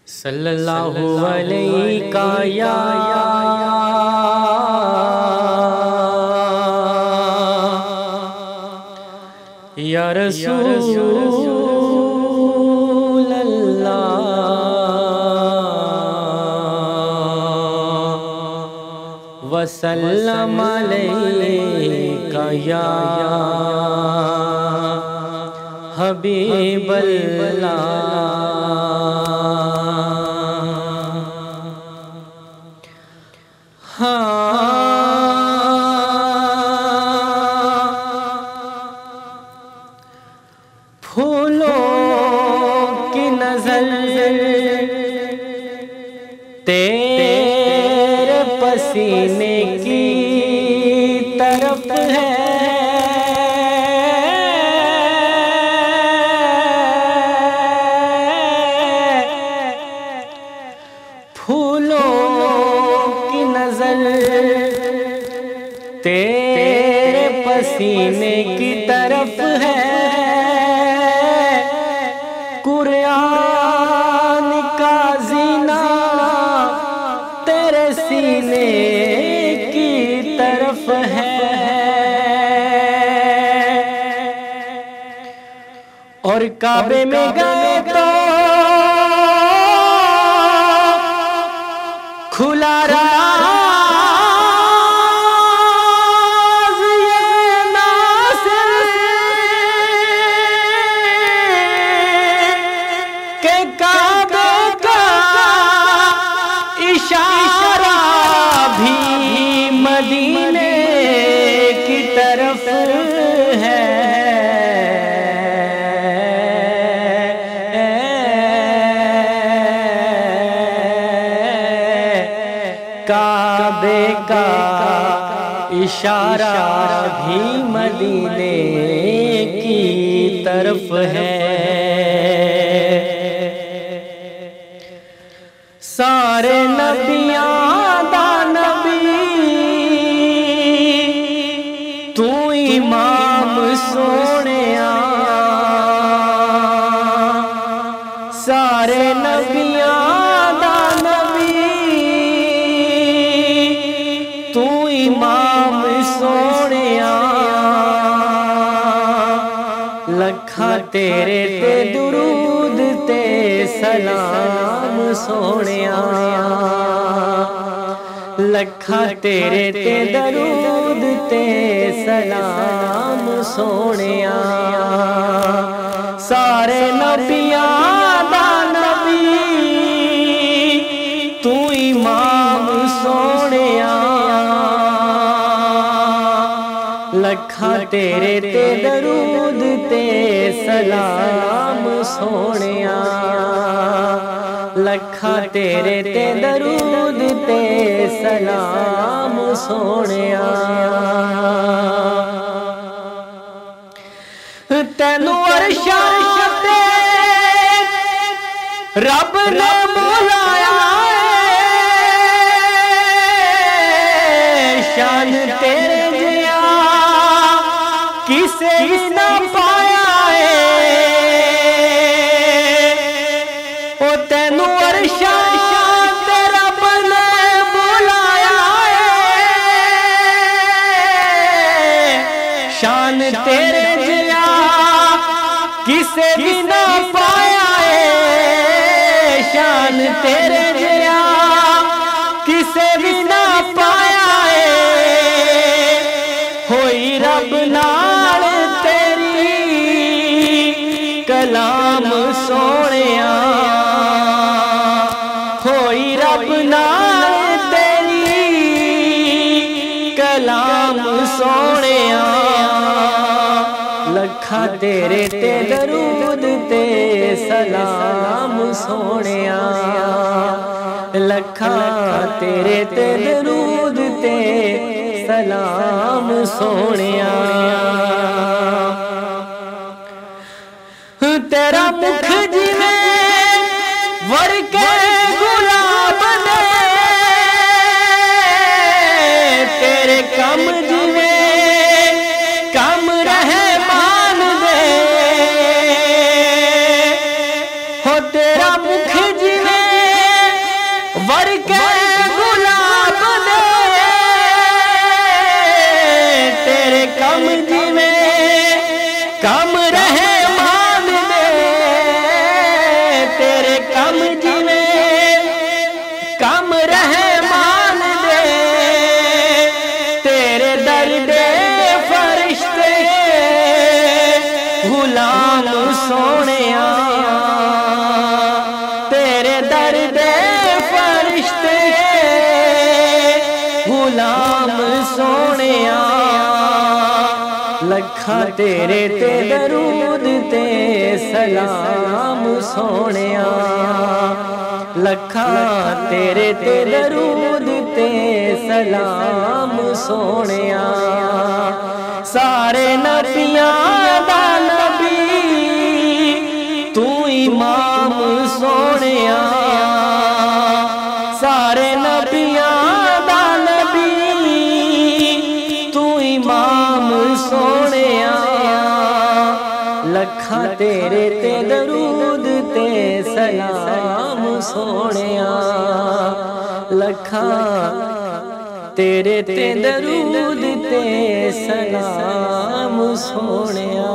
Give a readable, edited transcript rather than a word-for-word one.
सल्लल्लाहु अलैका या रसूल अल्लाह वसल्लम अलैका या हबीब अल्लाह। फूलों की नजर तेरे पसीने की तरफ है, फूलों की नजर तेरे पसीने की तरफ है, कुरान का जीना तेरे सीने की तरफ है, और काबे में गए तो खुला राज ये नासिर के काबे का इशारा भी मदीने की तरफ है। काबे का इशारा भी मदीने की तरफ है। सारे नबियां दा नबी तू इमाम सोनिया, सारे नबियां दा तू इमाम सोनिया, लखा तेरे ते दुरूद ते सलाम सोनिया, लखा तेरे ते दरूद ते सलाम सोनिया। सारे नबियां दा नबी तू इमाम सोनिया, लखा तेरे ते दरूद ते सलाम सोनिया, लखा तेरे ते दरूद ते सलाम सोनिया। तैनू अरशां ते रब ने बुलाया, शान तेरे जिया किसे ना पाया है, ओ तैनू अरशां ते रब ने बुलाया है, शान तेरे जिया किसे भी ना पाया है, शान तेरे जिया किसे भी ना पाया है। होई रब नाल तेरी कलाम सोनिया, होई रब नाल तेरी कलाम सोनिया, लखा तेरे ते दरूद ते सलाम सोनिया, लखा तेरे ते दरूद ते सलाम सोनिया। तेरा मुख जिवें वरके गुलाब दे, तेरे कम जिवें कम रहमान दे, हो तेरा मुख जिवें वर के गुलाब दे तेरे कम जिवे कम रहे मान दे तेरे कम जिवे कम रहे मान दे तेरे दर्दे फरिश्ते गुलाम सोनिया तेरे दर्दे फरिश्ते गुलाम सोनिया लखा तेरे ते दरूद ते सलाम सोनिया लखा तेरे ते दरूद ते सलाम सोनिया सारे नबियां दा नबी तू इमाम सोनिया सारे नबियां दा नबी तू इमाम सोनिया लखा तेरे ते दरूद ते सलाम सोनिया लखा तेरे ते दरूद ते सलाम सोनिया।